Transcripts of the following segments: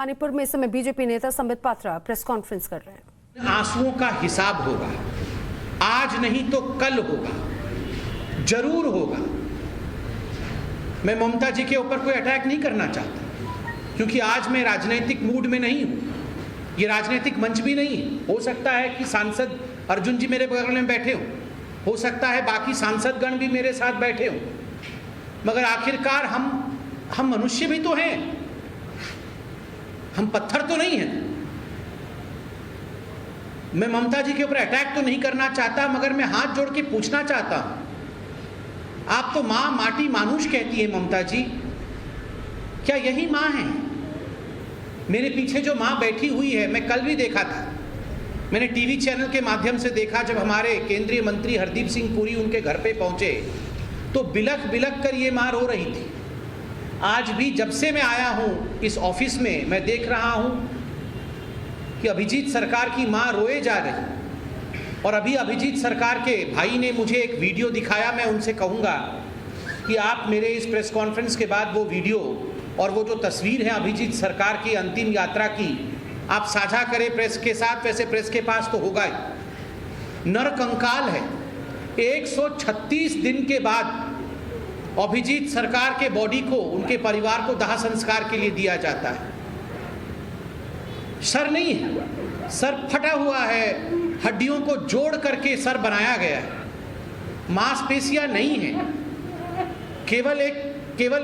मणिपुर में इस समय बीजेपी नेता संबित पात्रा प्रेस कॉन्फ्रेंस कर रहे हैं। आंसुओं का हिसाब होगा, आज नहीं तो कल होगा, जरूर होगा। मैं ममता जी के ऊपर कोई अटैक नहीं करना चाहता, क्योंकि आज मैं राजनीतिक मूड में नहीं हूं। ये राजनीतिक मंच भी नहीं है। हो सकता है कि सांसद अर्जुन जी मेरे बगल में बैठे हो सकता है बाकी सांसदगण भी मेरे साथ बैठे हो, मगर आखिरकार हम मनुष्य भी तो हैं, हम पत्थर तो नहीं हैं। मैं ममता जी के ऊपर अटैक तो नहीं करना चाहता, मगर मैं हाथ जोड़ के पूछना चाहता हूं। आप तो मां माटी मानुष कहती है ममता जी, क्या यही मां है? मेरे पीछे जो मां बैठी हुई है, मैं कल भी देखा था, मैंने टीवी चैनल के माध्यम से देखा, जब हमारे केंद्रीय मंत्री हरदीप सिंह पुरी उनके घर पे पहुंचे तो बिलख बिलख कर ये मां रो रही थी। आज भी जब से मैं आया हूं इस ऑफिस में, मैं देख रहा हूं कि अभिजीत सरकार की मां रोए जा रही। और अभी अभिजीत सरकार के भाई ने मुझे एक वीडियो दिखाया। मैं उनसे कहूंगा कि आप मेरे इस प्रेस कॉन्फ्रेंस के बाद वो वीडियो और वो जो तस्वीर है अभिजीत सरकार की अंतिम यात्रा की, आप साझा करें प्रेस के साथ। वैसे प्रेस के पास तो होगा ही। नरकंकाल है। 136 दिन के बाद अभिजीत सरकार के बॉडी को उनके परिवार को दाह संस्कार के लिए दिया जाता है। सर नहीं है, सर फटा हुआ है, हड्डियों को जोड़ करके सर बनाया गया है। मांसपेशियां नहीं है, केवल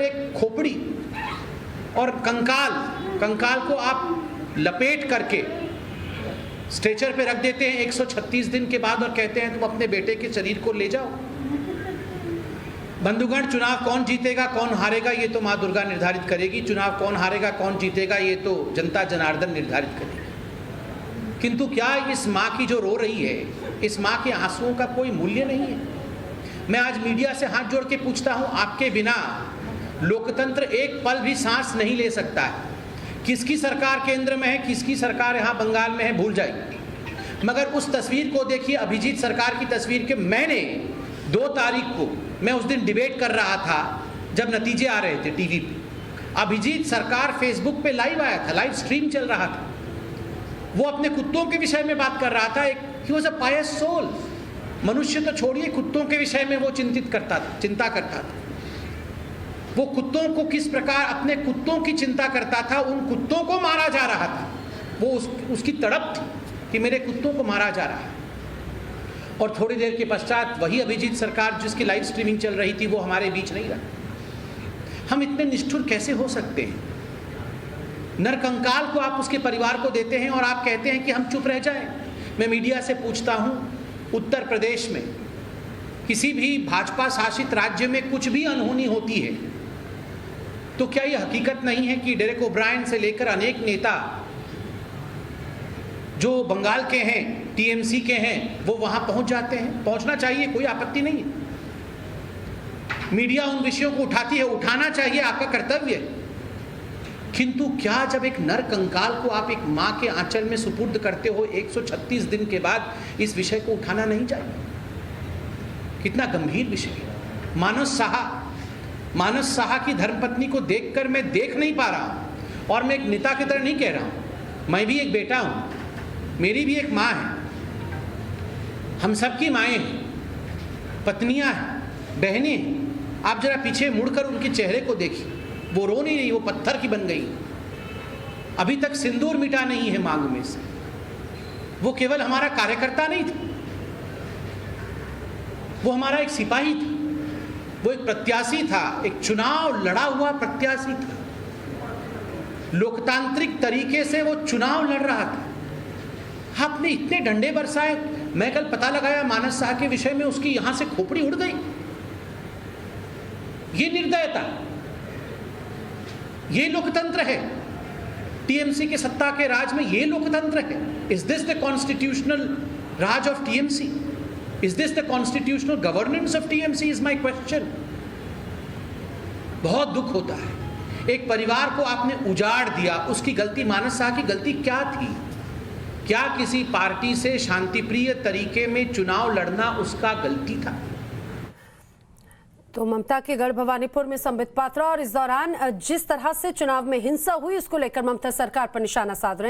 एक खोपड़ी और कंकाल को आप लपेट करके स्ट्रेचर पे रख देते हैं 136 दिन के बाद और कहते हैं तुम अपने बेटे के शरीर को ले जाओ। बंधुगण, चुनाव कौन जीतेगा कौन हारेगा ये तो माँ दुर्गा निर्धारित करेगी। चुनाव कौन हारेगा कौन जीतेगा ये तो जनता जनार्दन निर्धारित करेगी। किंतु क्या इस माँ की जो रो रही है, इस माँ के आंसुओं का कोई मूल्य नहीं है? मैं आज मीडिया से हाथ जोड़ के पूछता हूँ, आपके बिना लोकतंत्र एक पल भी सांस नहीं ले सकता है। किसकी सरकार केंद्र में है, किसकी सरकार यहाँ बंगाल में है, भूल जाइए। मगर उस तस्वीर को देखिए, अभिजीत सरकार की तस्वीर के मैंने 2 तारीख को, मैं उस दिन डिबेट कर रहा था जब नतीजे आ रहे थे टीवी पे। अभिजीत सरकार फेसबुक पे लाइव आया था, लाइव स्ट्रीम चल रहा था। वो अपने कुत्तों के विषय में बात कर रहा था। He was a pious soul. मनुष्य तो छोड़िए, कुत्तों के विषय में वो चिंता करता था। वो कुत्तों को किस प्रकार, अपने कुत्तों की चिंता करता था। उन कुत्तों को मारा जा रहा था, वो उसकी तड़प थी कि मेरे कुत्तों को मारा जा रहा है। और थोड़ी देर के पश्चात वही अभिजीत सरकार जिसकी लाइव स्ट्रीमिंग चल रही थी वो हमारे बीच नहीं रहा। हम इतने निष्ठुर कैसे हो सकते हैं? नरकंकाल को आप उसके परिवार को देते हैं और आप कहते हैं कि हम चुप रह जाएं। मैं मीडिया से पूछता हूं, उत्तर प्रदेश में किसी भी भाजपा शासित राज्य में कुछ भी अनहोनी होती है तो क्या यह हकीकत नहीं है कि डेरेक ओब्रायन से लेकर अनेक नेता जो बंगाल के हैं, टीएमसी के हैं, वो वहां पहुंच जाते हैं? पहुंचना चाहिए, कोई आपत्ति नहीं है। मीडिया उन विषयों को उठाती है, उठाना चाहिए, आपका कर्तव्य है। किंतु क्या जब एक नर कंकाल को आप एक मां के आंचल में सुपुर्द करते हो 136 दिन के बाद, इस विषय को उठाना नहीं चाहिए? कितना गंभीर विषय है। मानस साहा की धर्मपत्नी को देखकर मैं देख नहीं पा रहा हूं। और मैं एक नेता की तरह नहीं कह रहा हूं, मैं भी एक बेटा हूं, मेरी भी एक माँ है, हम सबकी माएँ हैं, पत्नियां हैं, बहनें हैं। आप जरा पीछे मुड़कर उनके चेहरे को देखिए, वो रो नहीं रही, वो पत्थर की बन गई। अभी तक सिंदूर मिटा नहीं है मांग में से। वो केवल हमारा कार्यकर्ता नहीं था, वो हमारा एक सिपाही था, वो एक प्रत्याशी था, एक चुनाव लड़ा हुआ प्रत्याशी था। लोकतांत्रिक तरीके से वो चुनाव लड़ रहा था। आपने इतने डंडे बरसाए। मैं कल पता लगाया मानस शाह के विषय में उसकी यहां से खोपड़ी उड़ गई। ये निर्दयता, ये लोकतंत्र है? टीएमसी के सत्ता के राज में ये लोकतंत्र है? Is this the constitutional Raj of TMC? Is this the constitutional governance of TMC is my question. बहुत दुख होता है। एक परिवार को आपने उजाड़ दिया, उसकी गलती, मानस शाह की गलती क्या थी? क्या किसी पार्टी से शांतिप्रिय तरीके में चुनाव लड़ना उसका गलती था? तो ममता के गढ़ भवानीपुर में संबित पात्रा, और इस दौरान जिस तरह से चुनाव में हिंसा हुई उसको लेकर ममता सरकार पर निशाना साध रहे हैं।